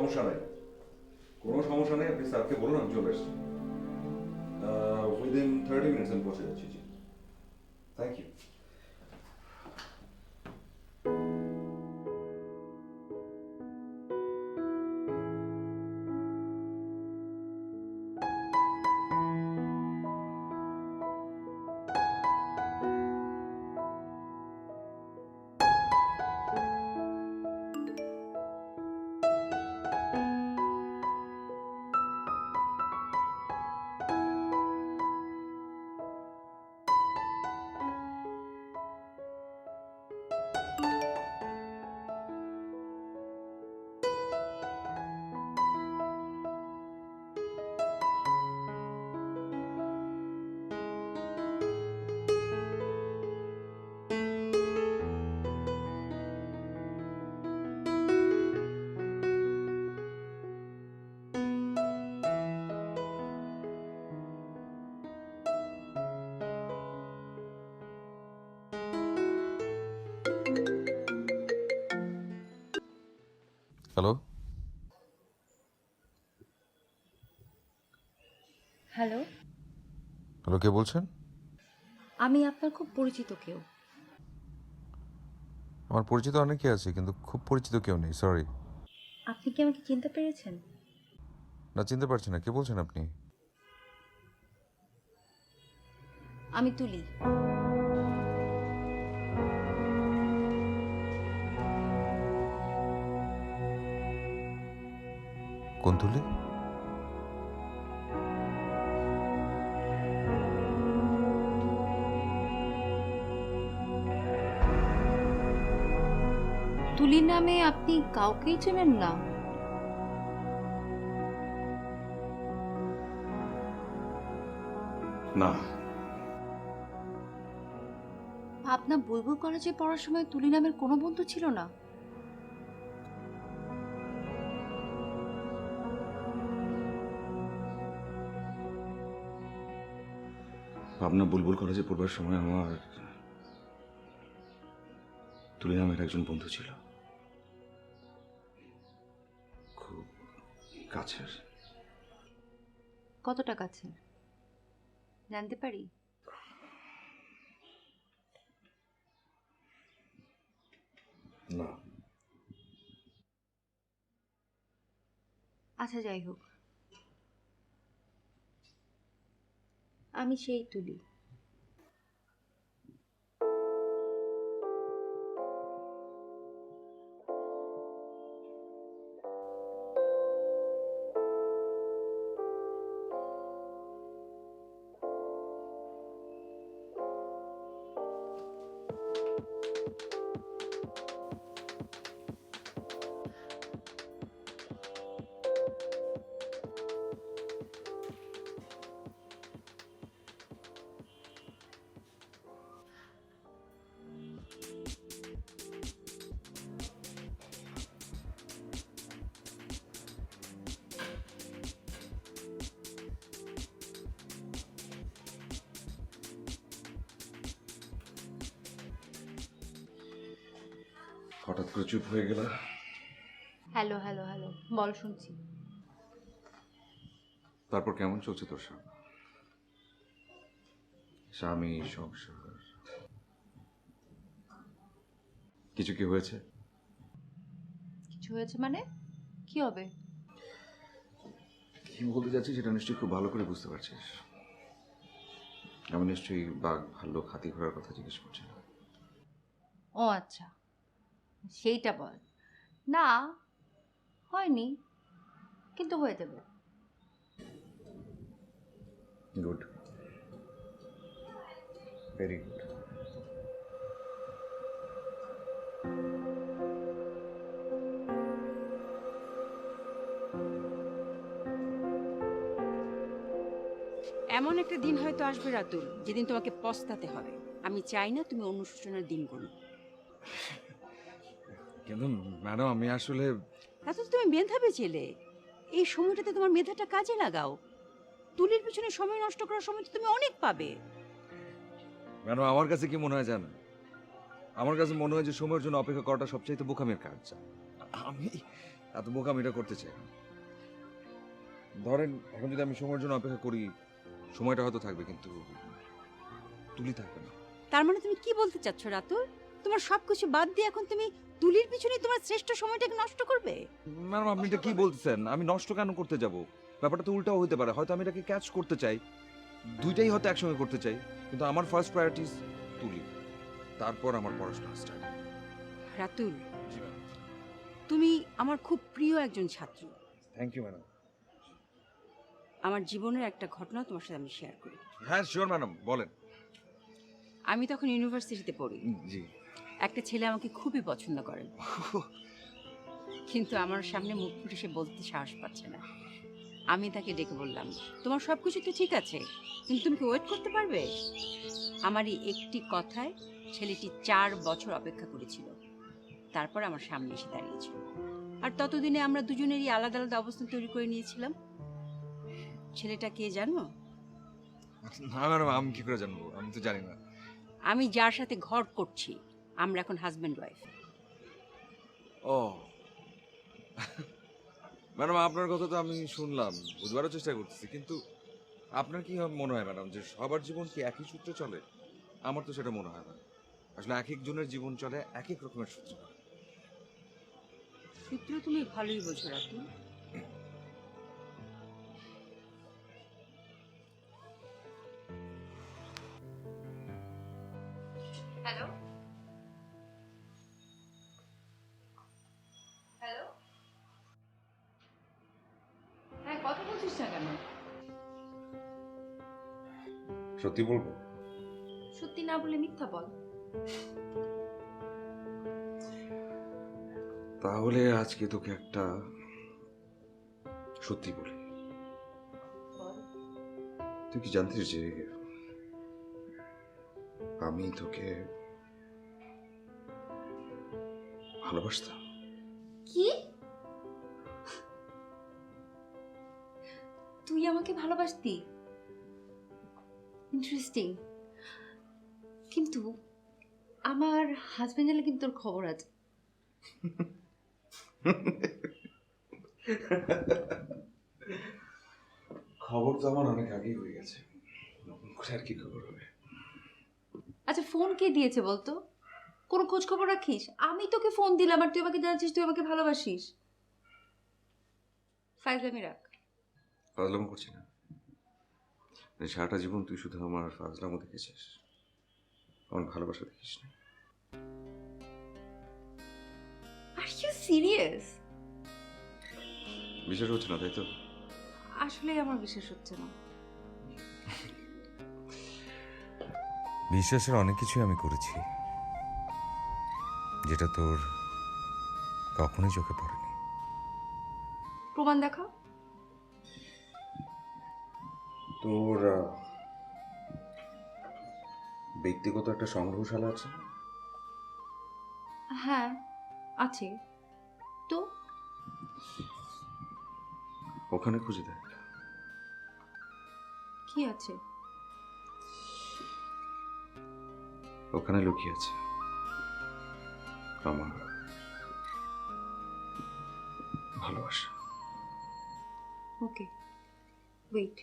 সমস্যা নেই, কোনো সমস্যা নেই। আপনি স্যারকে বলুন আমি চলে এসেছি। উইদিন 30 মিনিটস আমি পৌঁছে যাচ্ছি। জি, thank you. Hello. Hello, hello, কে বলছেন? আমি আপনার খুব পরিচিত কেউ। আমার পরিচিত অনেকে আছে, কিন্তু খুব পরিচিত কেউ নেই, সরি। আপনি কি আমাকে চিনতে পেরেছেন? না, চিনতে পারছি না। কে বলছেন আপনি? আমি তুলি। কোন তুলি? তুলি নামে আপনি কাউকেই চেনেন না? না, আপনার বুলবুল কলেজে পড়ার সময় তুলি নামের কোনো বন্ধু ছিল না? পাবনা বুলবুল কলেজে পড়বার সময় আমার তুলি নামের একজন বন্ধু ছিল, খুব কাছের। কতটা কাছে জানতে পারি? না, আচ্ছা, যাই হোক, আমি সেই তুলি। হঠাৎ করে চুপ হয়ে গেল। হ্যালো হ্যালো হ্যালো, বল, শুনছি। তারপর কেমন চলছে তোর সব? স্বামী, সংসার, কিছু কি হয়েছে? কিছু হয়েছে মানে? কি হবে? কি বলতে যাচ্ছি সেটা নিশ্চয়ই খুব ভালো করে বুঝতে পারছিস। আমি নিশ্চয়ই বাঘ, ভাল্লুক, হাতি, ঘোড়ার কথা জিজ্ঞেস করছি না। ও আচ্ছা, সেইটা বল। না, হয়নি, কিন্তু হয়ে যাবে। Good, very good. এমন একটা দিন হয়তো আসবে রাতুল, যেদিন তোমাকে পস্তাতে হবে। আমি চাই না তুমি অনুশোচনার দিন গুনো। কিন্তু ম্যাডাম, আমি আসলে রাতুল, তুমি মেধাবী ছেলে, এই সময়টাতে তোমার মেধাটা কাজে লাগাও। তুলির পিছনে সময় নষ্ট করার সময় তো তুমি অনেক পাবে। ম্যাডাম, আমার কাছে কি মনে হয় জানেন? আমার কাছে মনে হয় যে সময়ের জন্য অপেক্ষা করাটা সবচাইতে বোকামের কাজ। আমি এত বোকামিটা করতে চাই না। ধরেন এখন যদি আমি সময়ের জন্য অপেক্ষা করি, সময়টা হয়তো থাকবে, কিন্তু তুলি থাকবে না। তার মানে তুমি কি বলতে চাচ্ছ রাতুল? তোমার সবকিছু বাদ দিয়ে এখন তুমি তুলির পিছনে তোমার শ্রেষ্ঠ সময়টাকে নষ্ট করবে? ম্যাডাম, আপনি এটা কি বলতেছেন? আমি নষ্ট কেন করতে যাব? ব্যাপারটা তো উল্টাও হতে পারে। হয়তো আমি এটাকে ক্যাচ করতে চাই, দুইটাই হয়তো একসঙ্গে করতে চাই, কিন্তু আমার ফার্স্ট প্রায়োরিটি তুলি, তারপর আমার পড়াশোনা স্টার্ট। রাতুল, জি ম্যাডাম। তুমি আমার খুব প্রিয় একজন ছাত্র। Thank you madam. আমার জীবনের একটা ঘটনা তোমার সাথে আমি শেয়ার করি। হ্যাঁ শিওর ম্যাডাম, বলেন। আমি তখন ইউনিভার্সিটিতে পড়ি। জি। একটা ছেলে আমাকে খুবই পছন্দ করেন, কিন্তু আমার সামনে মুখ ফুটে সে বলতে সাহস পাচ্ছে না। আমি তাকে ডেকে বললাম, তোমার সব কিছু তো ঠিক আছে, কিন্তু তুমি কি ওয়েট করতে পারবে? আমার এই একটি কথায় ছেলেটি 4 বছর অপেক্ষা করেছিল, তারপর আমার সামনে এসে দাঁড়িয়েছিল। আর ততদিনে আমরা দুজনেরই আলাদা আলাদা অবস্থান তৈরি করে নিয়েছিলাম। ছেলেটা কে জানো? না ম্যাডাম, আমি কি করে জানবো? আমি তো জানি না। আমি যার সাথে ঘর করছি, আমরা এখন হাজব্যান্ড ওয়াইফ। ও ম্যাডাম, আপনার কথা তো আমি শুনলাম, বুঝবারও চেষ্টা করতেছি, কিন্তু আপনার কি মনে হয় ম্যাডাম যে সবার জীবন কি একই সূত্রে চলে? আমার তো সেটা মনে হয় না। আসলে এক একজনের জীবন চলে এক এক রকমের সূত্র। সূত্র তুমি ভালোই বোঝো রাতুল। হ্যালো হ্যালো, হ্যাঁ কথা বলছিস না কেন? সত্যি বলবো? সত্যি না বলে মিথ্যা বল। তাহলে আজকে তোকে একটা সত্যি বলি। তুই কি জানতিস যে আমি তোকে ভালোবাসতাম? কি? তুই আমাকে ভালোবাসতি? ইন্টারেস্টিং। কিন্তু আমার হাজবেন্ড জানলে কিন্তু তোর খবর আছে। খবর তো আমার অনেক আগেই হয়ে গেছে, নতুন করে আর কি খবর হবে? আচ্ছা ফোন কে দিয়েছে বলতো? কোনো খোঁজ খবর রাখিস? আমি তোকে ফোন দিলাম আর তুই আমাকে জানাচ্ছিস তুই আমাকে ভালোবাসিস। ফাইজলামি রাখ। ফাজলামো করছি না। এই সারাটা জীবন তুই শুধু আমার ফাজলামো দেখেছিস, আমার ভালোবাসা দেখিস না। Are you serious? বিশ্বাস হচ্ছে না তাই তো? আসলে আমার বিশ্বাস হচ্ছে না। বিশ্বাসের অনেক কিছুই আমি করেছি, যেটা তোর কখনোই চোখে পড়েনি। প্রমাণ দেখা। তোর ব্যক্তিগত একটা সংগ্রহশালা আছে? হ্যাঁ আছে তো। ওখানে খুঁজে দেখ কি আছে? ওখানে লুকিয়ে আছে আমার ভালোবাসা। Okay wait.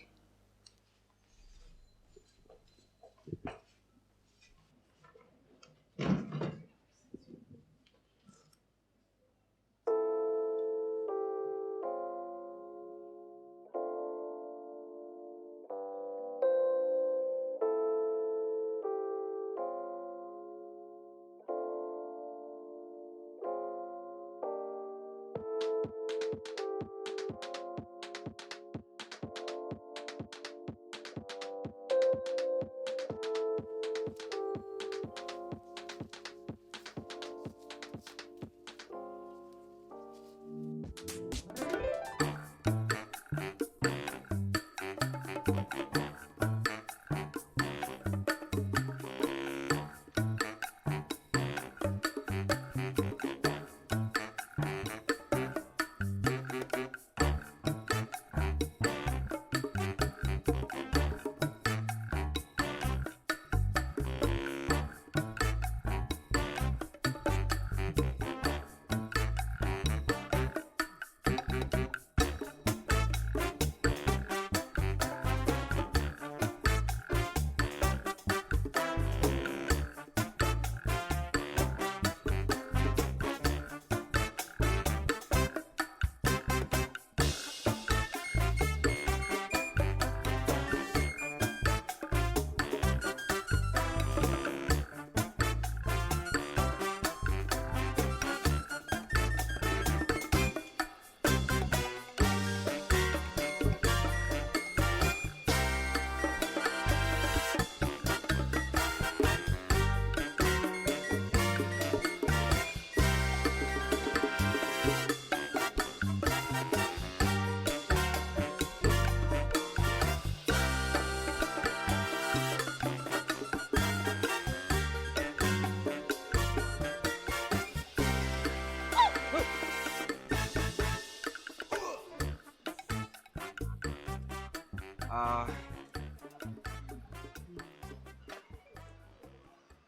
আহ,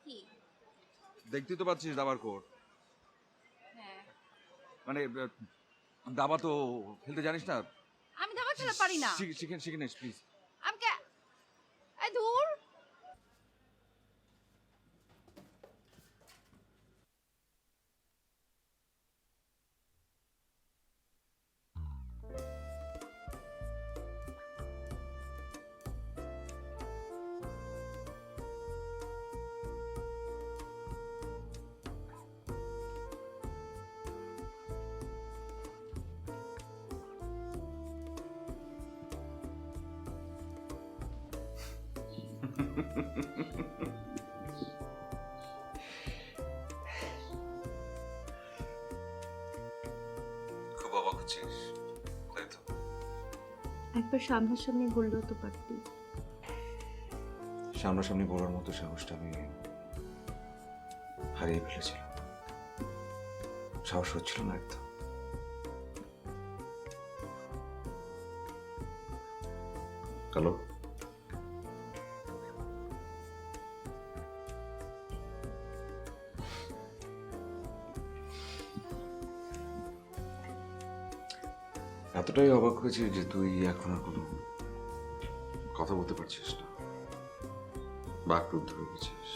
কি? দেখতেই তো পাচ্ছিস দাবার কোর্ট, হ্যাঁ, মানে দাবা তো খেলতে জানিস না? আমি দাবা খেলা পারি না। শিখে শিখে নিস প্লিজ। আমি কে এই দূর। খুব অবাক হচ্ছিস তাই তো? একবার সামনাসামনি বললেও তো পারতি। সামনাসামনি বলার মতো সাহসটা আমি হারিয়ে ফেলেছিলাম, সাহস হচ্ছিল না একদম। হ্যালো, এতটাই অবাক হয়েছে যে তুই এখন আর কোনো কথা বলতে পারছিস না, বাকরুদ্ধ হয়ে গেছিস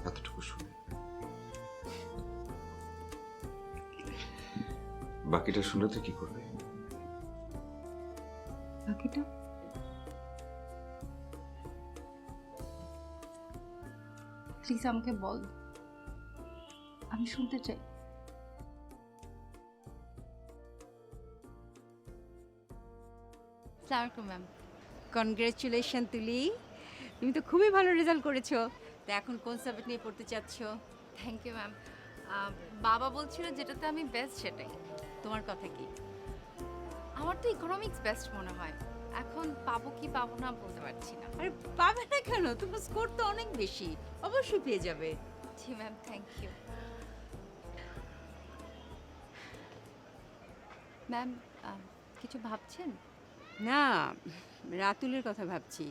এতটুকু শুনে। বাকিটা শুনলে তুই কি করবে? বাকিটা প্লিজ আমাকে বল, আমি শুনতে চাই। আসসালামু ম্যাম। কনগ্রেচুলেশন তুলি, তুমি তো খুবই ভালো রেজাল্ট করেছো। তো এখন কোন সাবজেক্ট নিয়ে পড়তে চাচ্ছ? Thank you ma'am. বাবা বলছিল যেটাতে আমি বেস্ট সেটাই। তোমার কথা কি? আমার তো ইকোনমিক্স বেস্ট মনে হয়। এখন পাবো কি পাবো না বলতে পারছি না। আরে পাবে না কেন, তোমার স্কোর তো অনেক বেশি, অবশ্যই পেয়ে যাবে। জি ম্যাম, থ্যাংক ইউ ম্যাম। কিছু ভাবছেন? না, রাতুলের কথা ভাবছি।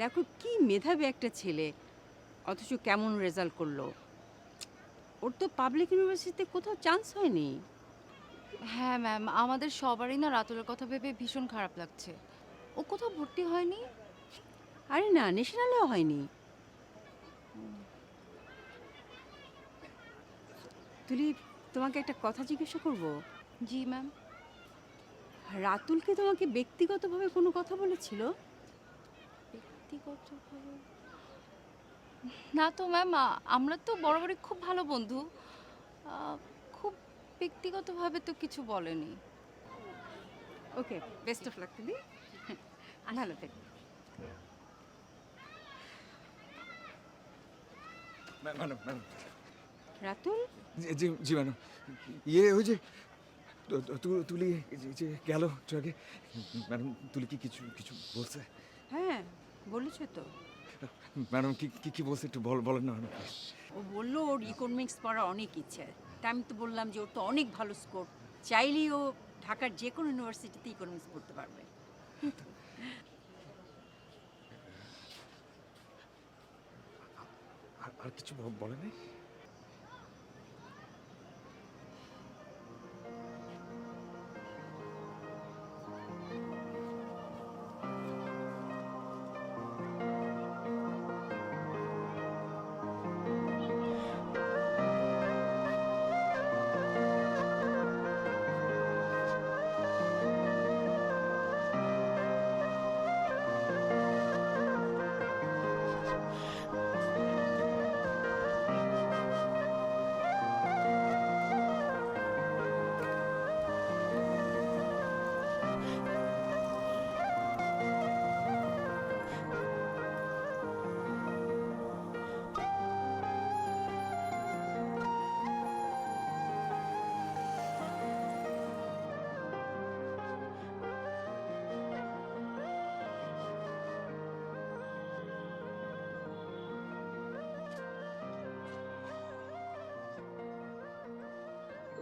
দেখো কি মেধাবী একটা ছেলে, অথচ কেমন রেজাল্ট করলো। ওর তো পাবলিক ইউনিভার্সিটিতে কোথাও চান্স হয়নি। হ্যাঁ ম্যাম, আমাদের সবারই না রাতুলের কথা ভেবে ভীষণ খারাপ লাগছে। ও কোথাও ভর্তি হয়নি? আরে না, ন্যাশনালেও হয়নি। তুলি, তোমাকে একটা কথা জিজ্ঞাসা করব। জি ম্যাম। রাতুল কি তোমাকে ব্যক্তিগতভাবে কোনো কথা বলেছিল? ব্যক্তিগতভাবে না তো ম্যাম, আমরা তো বরাবরই খুব ভালো বন্ধু। খুব ব্যক্তিগতভাবে তো কিছু বলেনি। ওকে, বেস্ট অফ লাক তুলি, ভালো থেকো। ম্যাডাম ম্যাডাম, রাতুল, জি জি ম্যাডাম, ইয়ে ওই যে তুলি যে গেল একটু আগে, ম্যাডাম তুলি কি কিছু কিছু বলছে? হ্যাঁ বলেছো তো। ম্যাডাম কি কি কি বলছে একটু বলেন না ম্যাডাম। ও বললো ওর ইকোনমিক্স পড়ার অনেক ইচ্ছে। তা আমি তো বললাম যে ওর তো অনেক ভালো স্কোর, চাইলেই ও ঢাকার যে কোনো ইউনিভার্সিটিতে ইকোনমিক্স পড়তে পারবে। আর কিছু বলে নাই?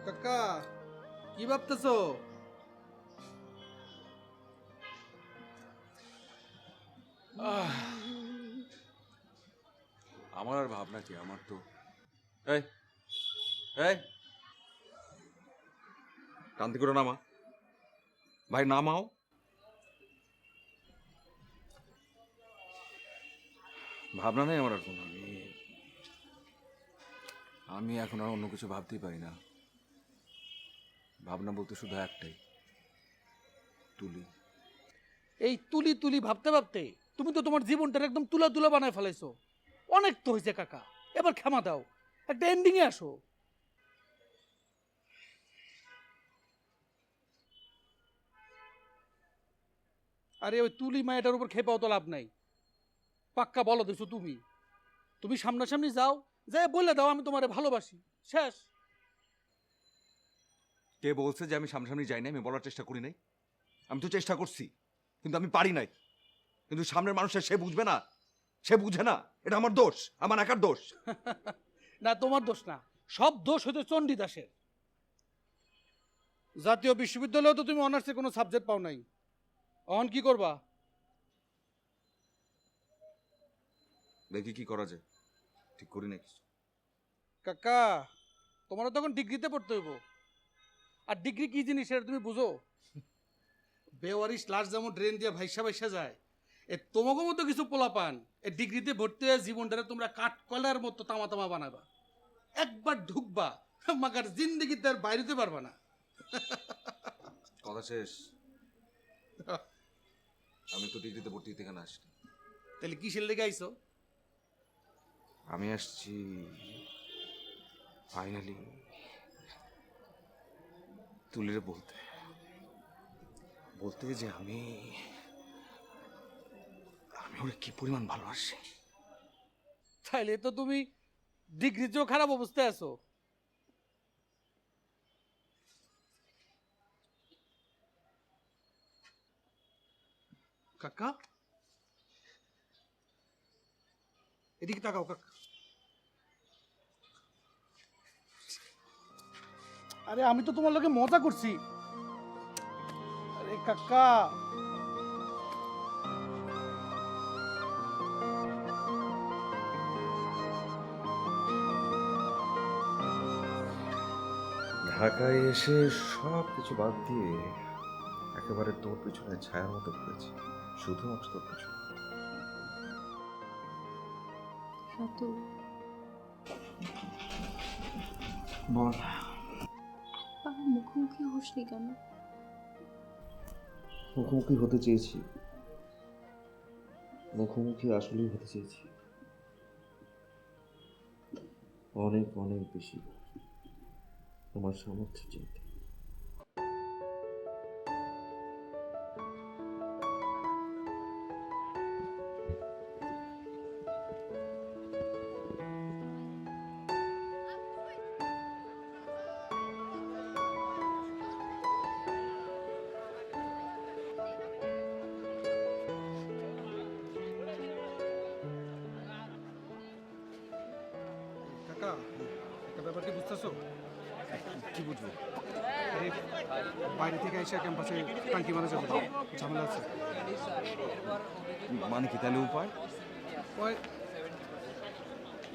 কাকা, কি ভাবতেছো? আমার আর ভাবনা কি, আমার তো এই এই কান্তি করে নামা ভাই, নামাও। ভাবনা নেই আমার আর কোনো। আমি এখন আর অন্য কিছু ভাবতেই পারি না। ভাবনা বলতে শুধু একটাই, তুলি। এই তুলি তুলি ভাবতে ভাবতে তুমি তো তোমার জীবনটার একদম তুলা তুলা বানায় ফেলাইছো। অনেক তো হয়েছে কাকা, এবার ক্ষমা দাও, একটা এন্ডিং এ আসো। আরে ওই তুলি মায়াটার উপর খেপাও তো লাভ নাই। পাক্কা বলো দিছো তুমি। তুমি সামনাসামনি যাও, যাই বলে দাও আমি তোমারে ভালোবাসি, শেষ। কে বলছে যে আমি সামনাসামনি যাই না? আমি বলার চেষ্টা করি নাই? আমি তো চেষ্টা করছি, কিন্তু আমি পারি নাই। কিন্তু সামনের মানুষের সে বুঝবে না, সে বুঝে না। এটা আমার দোষ, আমার একার দোষ। না, তোমার দোষ না, সব দোষ হয়তো চণ্ডীদাসের। জাতীয় বিশ্ববিদ্যালয়েও তো তুমি অনার্সে কোনো সাবজেক্ট পাও নাই, অন কি করবা? দেখি কি করা যায়, ঠিক করি নাই কিছু। কাকা, তোমারও তখন ডিগ্রিতে পড়তে হইব। আর ডিগ্রি কি জিনিস সেটা তুমি বুঝো? বেওয়ারিশ লাশ যেমন ড্রেন দিয়ে ভাইসা ভাইসা যায়, এ তোমাকে মতো কিছু পোলা পান এ ডিগ্রিতে ভর্তি হয়ে জীবনটারে তোমরা কাঠ কয়লার মতো তামা তামা বানাবা। একবার ঢুকবা, মাগার জিন্দগিতে আর বাইরেতে পারবা না। কথা শেষ। আমি তো ডিগ্রিতে ভর্তি হতে এখানে আসছি। তাহলে কিসের লেগে আইছো? আমি আসছি ফাইনালি তুলিরে বলতে বলতে যে আমি আমি ওরে কি পরিমাণ ভালোবাসি। তাইলে তো তুমি ডিগ্রিতেও খারাপ অবস্থায় আছো। কাকা, এদিকে তাকাও কাকা। আরে আমি তো তোমার লগে মজা করছি। আরে কাকা, ঢাকায় এসে সব কিছু বাদ দিয়ে একেবারে তোর পিছনে ছায়ার মতো ঘুরেছি, শুধুমাত্র তোর পিছনে। সাতু, বল। বাবা মুখোমুখি হসনি কেন? মুখোমুখি হতে চেয়েছি, মুখোমুখি আসলেই হতে চেয়েছি, অনেক অনেক বেশি তোমার সামর্থ্য চাইতে। কাকা, একটা ব্যাপার কি বুঝতেছো? কি বুঝবো? এই বাইরে থেকে এসে ক্যাম্পাসে টাঙ্কি মারা যাবে, ঝামেলা আছে। মানে কি তাহলে উপায়? উপায়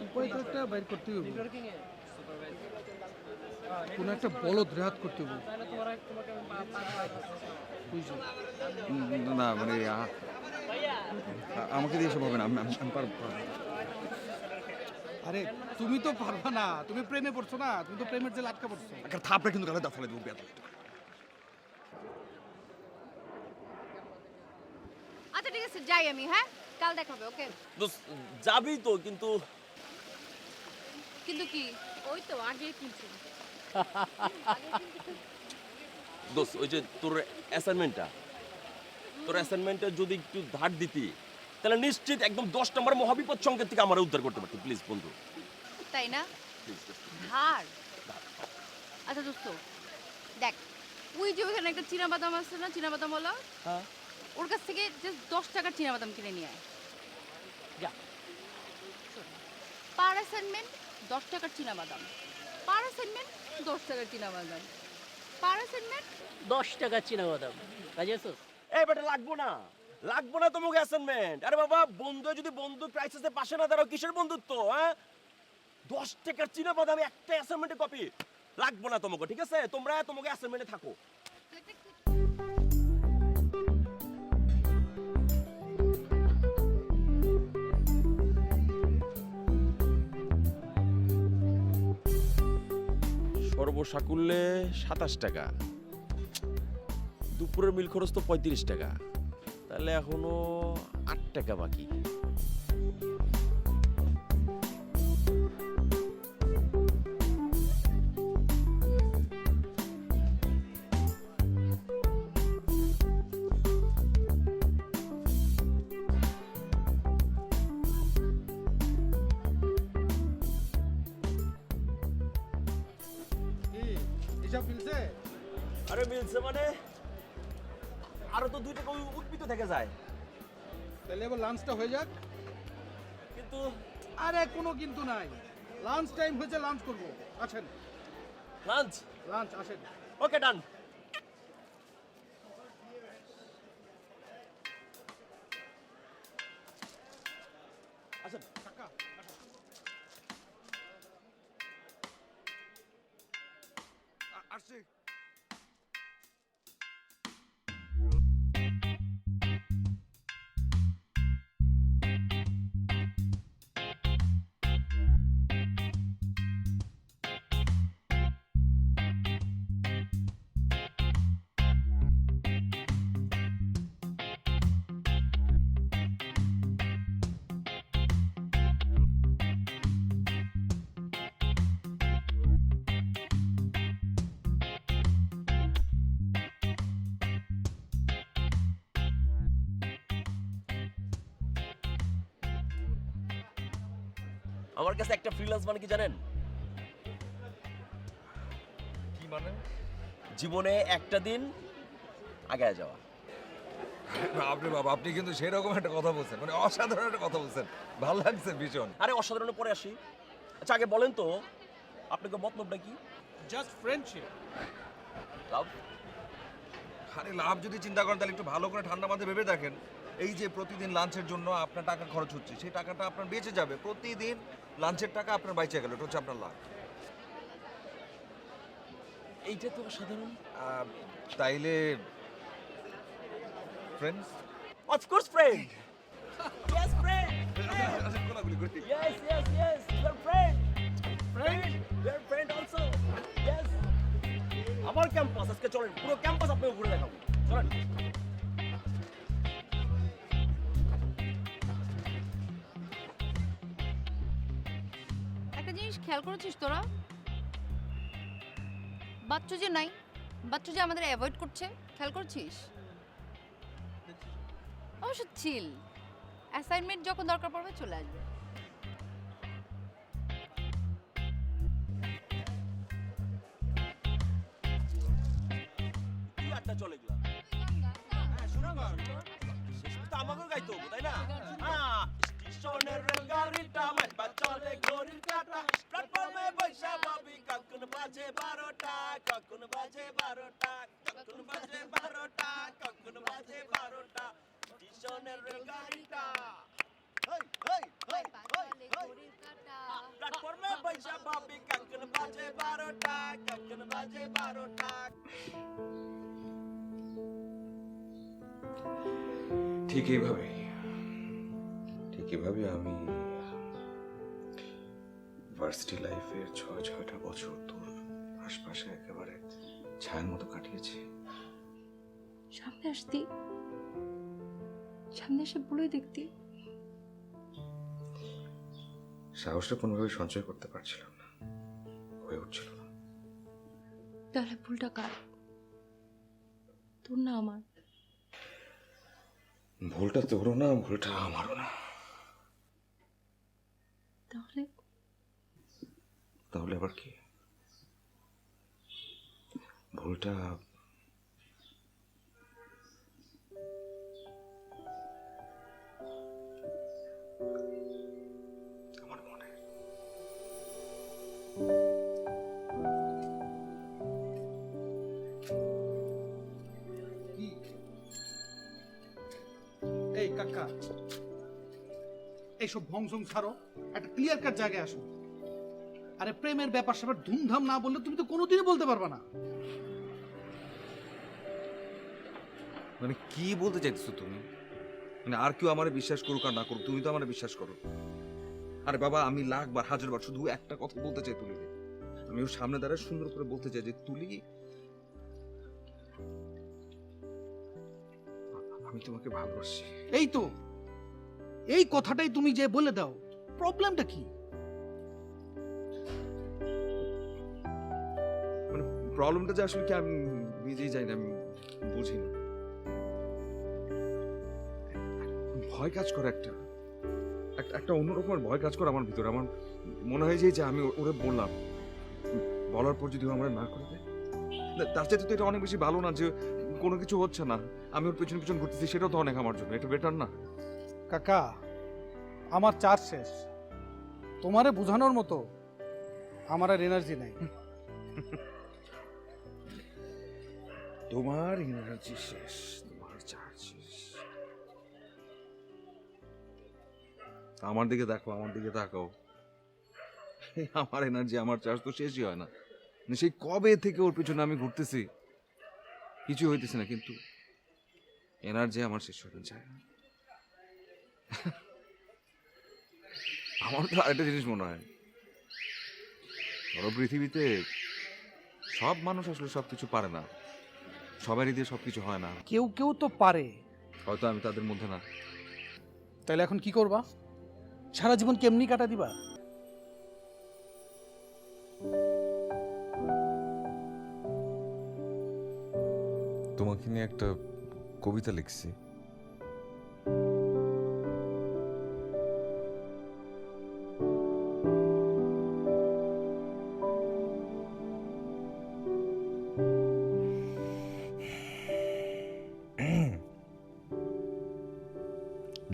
উপায় তো একটা বাইর করতে হবে, কোনো একটা বলদ রেহাত করতে হবে। বুঝছো? না মানে আমাকে দিয়ে এসব হবে না। আমি পারবো। আরে তুমি তো পারবা না, তুমি প্রেমে পড়ছো না, তুমি তো প্রেমের জেল আটকা পড়ছো। একটা থাপড়া কিন্তু গালে দাফালে দেবো বেয়াদব। আচ্ছা ঠিক আছে, যাই আমি। হ্যাঁ, কাল দেখা হবে। ওকে। দোস্ত, যাবি তো, কিন্তু কিন্তু কি? ওই তো আগে কিনছি। দোস্ত, ওই যে তোর অ্যাসাইনমেন্টটা যদি একটু ধার দিতি, তাহলে নিশ্চিত একদম 10 নম্বর মহাবিপদ সংকেত থেকে আমার উদ্ধার করতে পারতি। প্লিজ বন্ধু, তাই না? প্লিজ। ধার? আচ্ছা দোস্ত, দেখ ওই যে ওখানে একটা চীনাবাদাম আছে না, চীনাবাদামওয়ালা, হ্যাঁ, ওর কাছ থেকে জাস্ট 10 টাকার চীনাবাদাম কিনে নিয়ে আয়। যা। পার অ্যাসাইনমেন্ট 10 টাকার চীনাবাদাম, পার অ্যাসাইনমেন্ট 10 টাকার চীনাবাদাম, পার অ্যাসাইনমেন্ট 10 টাকা চীনাবাদাম কাজে আছো? এই বেটা লাগবো না, লাগবো না তোমাকে অ্যাসাইনমেন্ট। আরে বাবা, বন্ধু যদি বন্ধু ক্রাইসিসে পাশে না দাঁড়াও, কিসের বন্ধুত্ব? হ্যাঁ, 10 টাকার চিনা বাদাম একটা অ্যাসাইনমেন্টে কপি। লাগবো না তোমাকে, ঠিক আছে? তোমরা তোমাকে অ্যাসাইনমেন্টে থাকো। সর্বসাকুল্যে 27 টাকা, দুপুরের মিল খরচ তো 35 টাকা, তাহলে এখনো 8 টাকা বাকি। কি হিসাব মিলছে? আরে মিলছে মানে? আরো তো 2 টাকা উদ্ভিদ থেকে যায়। তাহলে এবার লাঞ্চটা হয়ে যাক। কিন্তু আরে কোনো কিন্তু নাই, লাঞ্চ টাইম হয়েছে, লাঞ্চ করবো। আসেন লাঞ্চ, লাঞ্চ, আসেন। ওকে ডান। আসেন। টাকা আসছে। আমার কাছে একটা ফ্রিল্যান্স মানে কি জানেন? কি মানে? জীবনে একটা দিন আগায় যাওয়া। আপনি বাবা, আপনি কিন্তু সেরকম একটা কথা বলছেন, মানে অসাধারণ একটা কথা বলছেন, ভালো লাগছে ভীষণ। আরে অসাধারণের পরে আসি। আচ্ছা আগে বলেন তো, আপনাকে মতলবটা কি? Just friendship. লাভ? আরে লাভ যদি চিন্তা করেন তাহলে একটু ভালো করে ঠান্ডা মাথায় ভেবে দেখেন। এই যে প্রতিদিন লাঞ্চের জন্য আপনার টাকা খরচ হচ্ছে, সেই টাকাটা আপনার বেঁচে যাবে। প্রতিদিন লাঞ্চের টাকা আপনার বাইচে গেল, এটা হচ্ছে আপনার লাভ। এইটা তো অসাধারণ। তাইলে friends, of course friend. Yes friend. গোলাগুলি করি। Yes, yes, yes. Your friend. Friend. Your friend also. Yes. আমার ক্যাম্পাস আজকে চলেন, পুরো ক্যাম্পাস আপনাকে ঘুরে দেখাবো। চলেন। একটা জিনিস খেয়াল করেছিস তোরা? বাচ্চু যে নাই, বাচ্চু যে আমাদের অ্যাভয়েড করছে, খেয়াল করছিস? অবশ্য চিল, অ্যাসাইনমেন্ট যখন দরকার পড়বে চলে আসবে। কি আড্ডা চলে গেলা? শেষ তো আমাকেও গাইতে হবো, তাই না? স্টেশনের রেলগাড়িটা মাইপা চলে ঘড়ির কাঁটা, প্ল্যাটফর্মে বৈশা ভাবি কখন বাজে 12টা, কখন বাজে 12টা, কখন বাজে 12টা, কখন বাজে 12টা। স্টেশনের রেলগাড়িটা প্ল্যাটফর্মে বৈশা ভাবি কখন বাজে 12টা, কখন বাজে 12টা। ঠিক এইভাবেই আমি ভার্সিটি লাইফের 6-6টা বছর তোর আশপাশে একেবারে ছায়ার মতো কাটিয়েছি। সামনে আসতি, সামনে এসে বলেই দেখতি। সাহসটা কোনোভাবে সঞ্চয় করতে পারছিলাম না, হয়ে উঠছিল না। তাহলে ভুলটা কার? তোর না আমার? ভুলটা তোরও না, ভুলটা আমারও না। তাহলে আবার কি? ভুলটা আমার মনে। কি কাকা, এইসব ভংসং ছাড়ো, একটা ক্লিয়ার কাট জায়গায় আসো। আরে প্রেমের ব্যাপার স্যাপার ধুমধাম না বললে তুমি তো কোনোদিনই বলতে পারবে না। মানে কি বলতে চাইছো তুমি? মানে আর কেউ আমার বিশ্বাস করুক আর না করুক, তুমি তো আমার বিশ্বাস করো। আরে বাবা, আমি লাখবার হাজারবার শুধু একটা কথা বলতে চাই তুলিকে। আমি ওর সামনে দাঁড়ায় সুন্দর করে বলতে চাই যে তুলি, আমি তোমাকে ভালোবাসি। এই তো, এই কথাটাই তুমি যে বলে দাও, প্রবলেমটা কি? মানে প্রবলেমটা যে আসলে কি আমি নিজেই জানি না, আমি বুঝি না। ভয় কাজ করে একটা অন্যরকমের ভয় কাজ করে আমার ভিতরে। আমার মনে হয় যে আমি ওরে বললাম, বলার পর যদি আমরা না করে দেয়, তার চাইতে তো এটা অনেক বেশি ভালো না যে কোনো কিছু হচ্ছে না, আমি ওর পেছন পেছন ঘুরতেছি, সেটাও তো অনেক আমার জন্য, এটা বেটার না? কাকা, আমার চার্জ শেষ, তোমারে বোঝানোর মতো আমার আর এনার্জি নাই। তোমার এনার্জি শেষ, তোমার চার্জ শেষ। আমার দিকে দেখো, আমার দিকে তাকাও। আমার এনার্জি, আমার চার্জ তো শেষই হয় না। মানে সেই কবে থেকে ওর পিছনে আমি ঘুরতেছি, কিছু হইতেছে না, কিন্তু এনার্জি আমার শেষ হতে চায় না। আমার তো আরেকটা জিনিস মনে হয়, ধরো পৃথিবীতে সব মানুষ আসলে সবকিছু পারে না, সবারই দিয়ে সবকিছু হয় না। কেউ কেউ তো পারে। হয়তো আমি তাদের মধ্যে না। তাহলে এখন কি করবা? সারা জীবন কেমনি কাটা দিবা? তোমাকে নিয়ে একটা কবিতা লিখছি।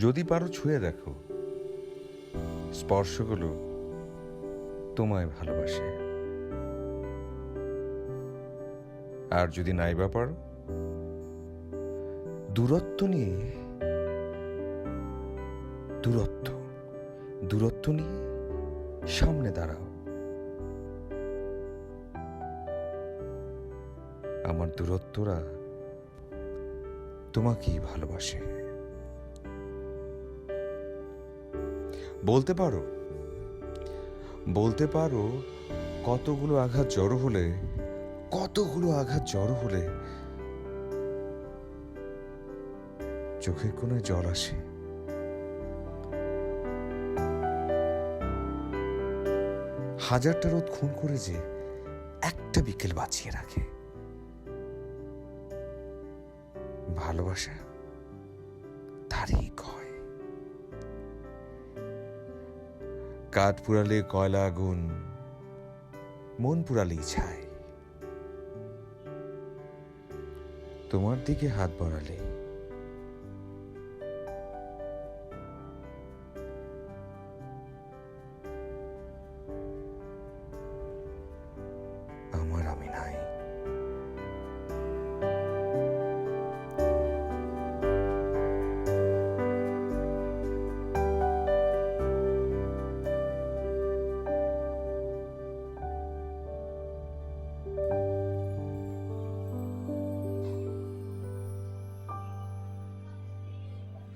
যদি পারো ছুঁয়ে দেখো, স্পর্শগুলো তোমায় ভালোবাসে। আর যদি নাইবা পারো, দূরত্ব নিয়ে দূরত্ব নিয়ে সামনে দাঁড়াও। আমার দূরত্বরা তোমাকেই ভালোবাসে। বলতে পারো কতগুলো আঘাত জড়ো হলে চোখের কোণে জল আসে। হাজারটা রোদ খুন করে যে একটা বিকেল বাঁচিয়ে রাখে। ভালোবাসা তারই কয়। কাঠ পুড়ালে কয়লা আগুন, মন পুড়ালেই ছাই। তোমার দিকে হাত বাড়ালে আমার আমি নাই।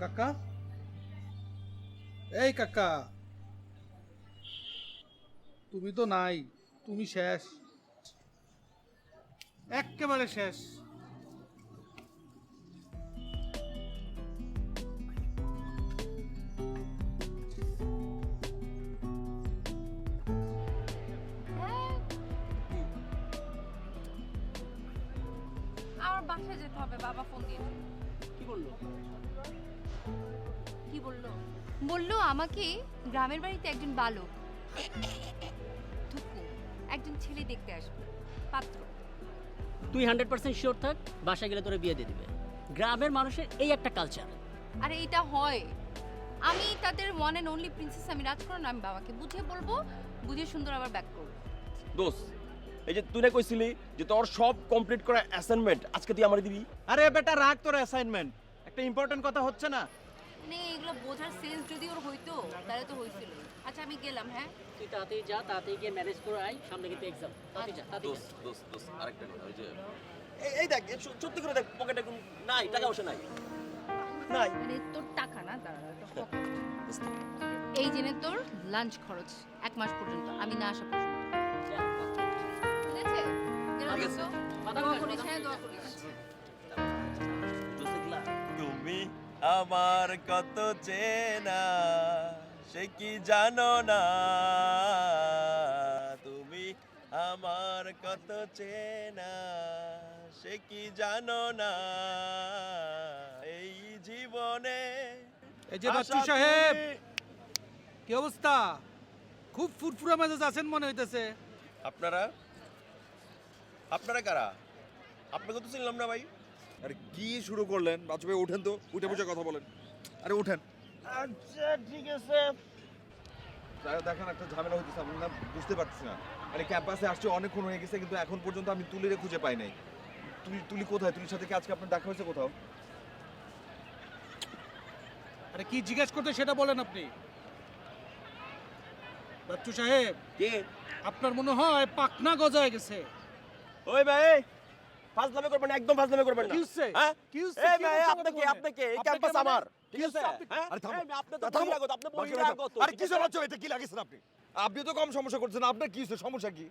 কাকা, এই কাকা, তুমি তো নাই, তুমি শেষ, একেবারে শেষ। আমার বাসায় যেতে হবে, বাবা ফোন দিয়ে। কি বললো? কি বললো? বললো আমাকে গ্রামের বাড়িতে একজন বালক ধুকু একজন ছেলে দেখতে আসবে, পাত্র। তুই 100% শিওর থাক, বাসায় গেলে তোরে বিয়ে দিয়ে দিবে। গ্রামের মানুষের এই একটা কালচার। আরে এটা হয়, আমি তাদের ওয়ান অ্যান্ড অনলি প্রিন্সেস, আমি রাজকন্যা। আমি বাবাকে বুঝিয়ে বলবো, বুঝিয়ে সুন্দর আবার ব্যাক করবো। দোস্ত, এই যে তুই না কইছিলি যে তোর সব কমপ্লিট করা অ্যাসাইনমেন্ট আজকে তুই আমারে দিবি। আরে বেটা রাখ তোর অ্যাসাইনমেন্ট, একটা ইম্পর্টেন্ট কথা হচ্ছে না। মানে এগুলো বোঝার সেন্স যদি ওর হইতো তাহলে তো হইছিল। আচ্ছা আমি গেলাম, হ্যাঁ? তুই তাড়াতাড়ি যা, তাড়াতাড়ি গিয়ে ম্যানেজ করে আয়, সামনে কিন্তু এক্সাম। তাড়াতাড়ি যা, তাড়াতাড়ি যা। দোস্ত আরেকটা কথা, ওই যে এই দেখ, সত্যি করে দেখ, পকেটে নাই, টাকা পয়সা নাই। নাই। মানে তোর টাকা না, দাঁড়া একটা কথা। এই জেনে তোর লাঞ্চ খরচ 1 মাস পর্যন্ত, আমি না আসা পর্যন্ত। যা। ঠিক আছে? গেলাম ঠিক আছে। তো? দোয়া করিস, হ্যাঁ দোয়া করিস। তুমি আমার কত চেনা, সে কি জানো না, তুমি আমার কত চেনা, সে কি জানো না, এই জীবনে এই যে বাচ্চু সাহেব, আশা কি অবস্থা? খুব ফুরফুরা মেজাজ আছেন মনে হইতেছে। আপনারা আপনারা কারা? আপনাকে তো চিনলাম না ভাই। আরে কি শুরু করলেন বাচ্চু ভাই? ওঠেন তো, উঠে বসে কথা বলেন। আরে ওঠেন। আচ্ছা ঠিক আছে। দেখেন একটা ঝামেলা হইতেছে, আমি না বুঝতে পারছি না। মানে ক্যাম্পাসে আসছে অনেকক্ষণ হয়ে গেছে, কিন্তু এখন পর্যন্ত আমি তুলিরে খুঁজে পাই নাই। তুলি কোথায়? তুলির সাথে কি আজকে আপনার দেখা হয়েছে কোথাও? আরে কি জিজ্ঞেস করতে সেটা বলেন আপনি। বাচ্চু সাহেব, কে? আপনার মনে হয় পাকনা গজায় গেছে। ওই ভাই, ফাজলামি করবেন না, একদম ফাজলামি করবেন না। কি হচ্ছে? হ্যাঁ? কি হচ্ছে? এই কি ভাই, হচ্ছে আপনি কে? বলেন? আপনি কে? এই আপনি ক্যাম্পাস কে মানে? আমার। কি ঠিক আছে? হচ্ছে আপনি? হ্যাঁ? আরে থামো। এই, আপনি তো থামো। বহিরাগত, আপনি বাচ্চু ভাই, বহিরাগত। আরে ঠিক কি আছে? সমস্যা? এটা কি লাগেছেন আপনি? আপনি তো কম সমস্যা করছেন। আপনার কি হচ্ছে? সমস্যা কি?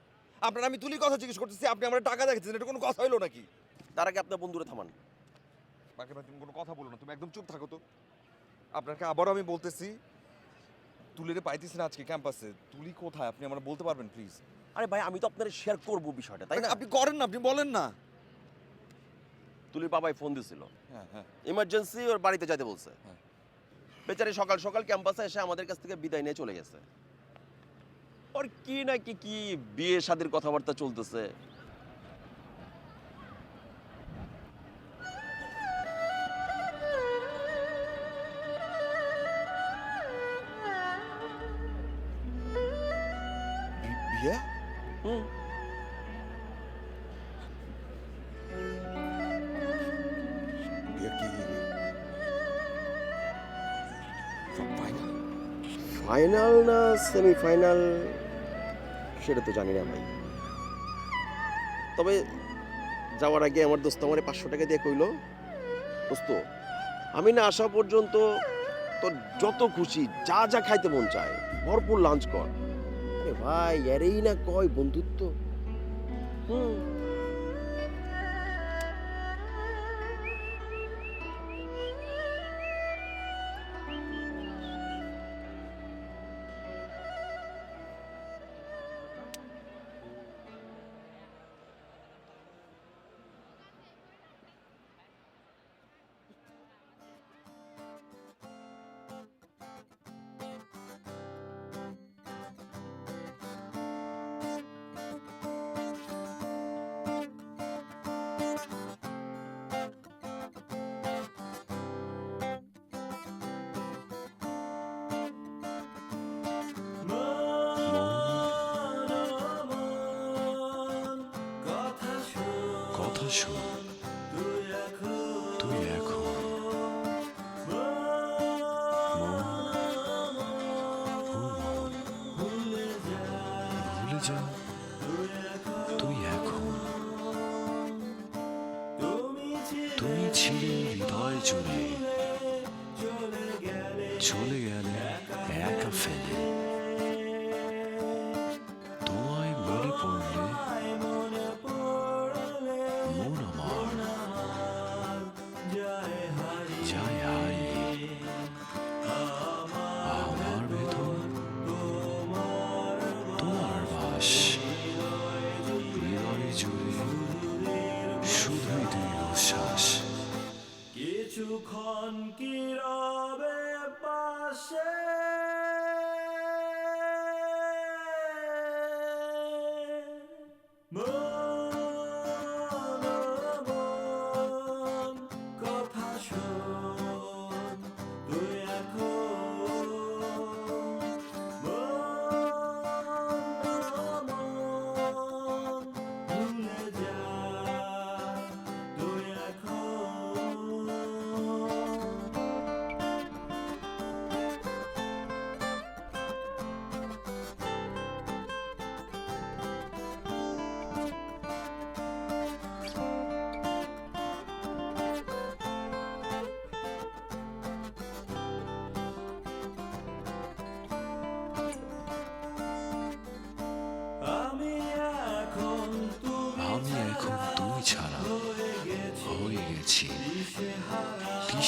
আপনার আমি তুলির কথা জিজ্ঞেস করতেছি, আপনি আমার টাকা দেখেছেন, এটা কোনো কথা হইলো নাকি? তার আগে আপনার বন্ধুরে থামান। বাকি ভাই তুমি কোনো কথা বলো না, তুমি একদম চুপ থাকো তো। আপনাকে আবারও আমি বলতেছি, তুলিরে পাইতেছি না আজকে ক্যাম্পাসে। তুলি কোথায় আপনি আমার বলতে পারবেন প্লিজ? আরে ভাই, আমি তো আপনার শেয়ার করব বিষয়টা, তাই না? আপনি করেন না, আপনি বলেন না। তুলির বাবাই ফোন দিছিল, হ্যাঁ হ্যাঁ। ইমার্জেন্সি ওর বাড়িতে যেতে বলছে। হ্যাঁ। বেচারি সকাল সকাল ক্যাম্পাসে এসে আমাদের কাছ থেকে বিদায় নিয়ে চলে গেছে। ওর কি নাকি কি বিয়ে শাদীর কথাবার্তা চলতেছে। বিয়ে? হুম। বিয়ে কি ফাইনাল? ফাইনাল না সেমিফাইনাল সেটা তো জানি না ভাই। তবে যাওয়ার আগে আমার দোস্ত আমারে 500 টাকা দিয়ে কইলো, দোস্ত আমি না আসা পর্যন্ত তোর যত খুশি যা যা খাইতে মন চায় ভরপুর লাঞ্চ কর। আরে ভাই, এরেই না কয় বন্ধুত্ব। হুম। কথা শোন, তুই এখন ভুলে যা, তুই এখন তুমি ছিলে হৃদয় জুড়ে, চলে গেলে একা ফেলে। তোমায় মনে পড়লে মন আমার যায় হারিয়ে। আমার ভেতর তোমার বাস, হৃদয় জুড়ে শুধুই তুই উচ্ছ্বাস। কিছুক্ষণ কি রবে পাশে, কথা শোন, তুই এখন ভুলে যা, তুই এখন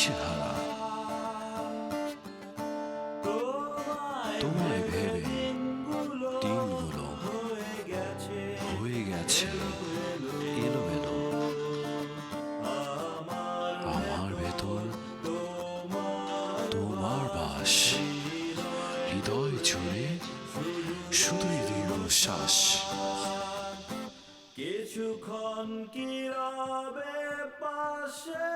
দিশেহারা তোমায় ভেবে দিনগুলো হয়ে গেছে এলোমেলো আমার ভেতর তোমার বাস হৃদয় জুড়ে শুধুই দীর্ঘশ্বাস কিছুক্ষণ কি রবে পাশে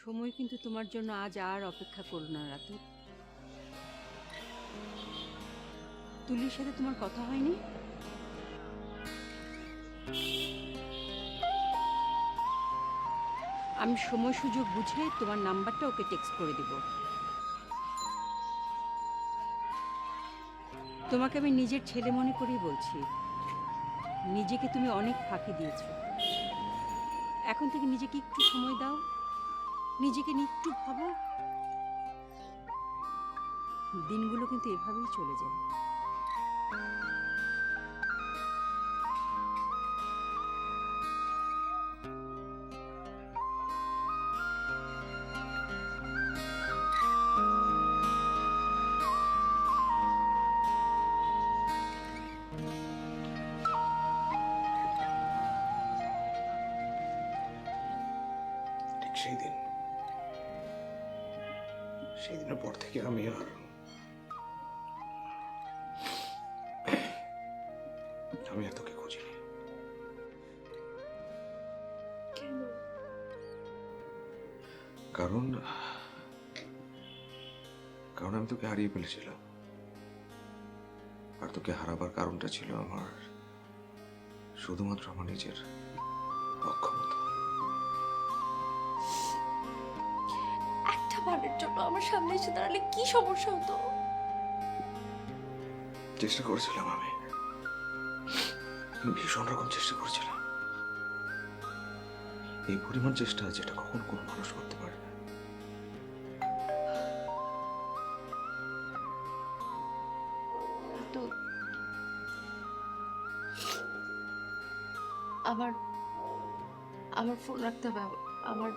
সময় কিন্তু তোমার জন্য আজ আর অপেক্ষা করো না রাতু। তুলির সাথে তোমার কথা হয়নি? আমি সময় সুযোগ বুঝে তোমার নাম্বারটা ওকে টেক্সট করে দিব। তোমাকে আমি নিজের ছেলে মনে করেই বলছি, নিজেকে তুমি অনেক ফাঁকি দিয়েছ। এখন থেকে নিজেকে একটু সময় দাও, নিজেকে নিয়ে একটু ভাবো। দিনগুলো কিন্তু এভাবেই চলে যায়। ঠিক সেই দিনের পর থেকে আমি আর তোকে খুঁজিনি। কারণ আমি তোকে হারিয়ে ফেলেছিলাম, আর তোকে হারাবার কারণটা ছিল আমার শুধুমাত্র আমার নিজের অক্ষমতা। একটা বারের জন্য আমার সামনে এসে দাঁড়ালে কি সমস্যা হতো? চেষ্টা করেছিলাম আমি ভীষণ রকম চেষ্টা করেছিলাম। এই পরিমাণ চেষ্টা যেটা কখন কোনো মানুষ করতে পারে না। তো আমার ফোন রাখতে হবে। আমার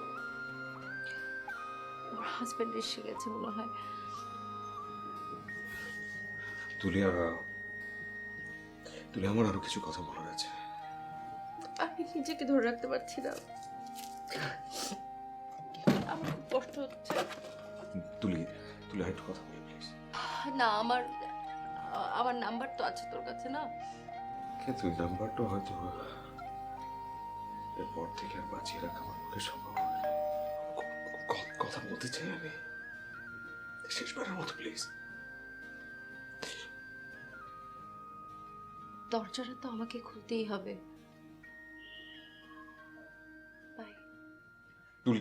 হাজবেন্ড এসে গেছে মনে হয়। তুলি আমার আরো কিছু কথা বলার আছে। আমি নিজেকে ধরে রাখতে পারছি না, আমার খুব কষ্ট হচ্ছে। তুলি একটু কথা বলি প্লিজ। না, আমার নাম্বার তো আছে তোর কাছে না? কিন্তু ওই নাম্বারটা হয়তো এরপর থেকে আর বাঁচিয়ে রাখা আমার পক্ষে সম্ভব হবে না। কথা বলতে চাই আমি, শেষবারের মতো প্লিজ। দরজাটা তো আমাকে খুলতেই হবে। বাই। তুলি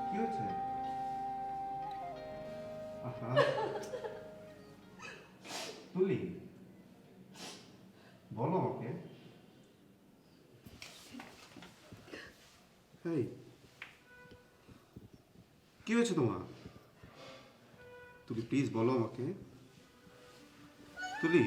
কি হচ্ছে? আহা, তুলি বলো আমাকে। এই কি হয়েছে তোমার? তুলি প্লিজ বলো আমাকে। তুলি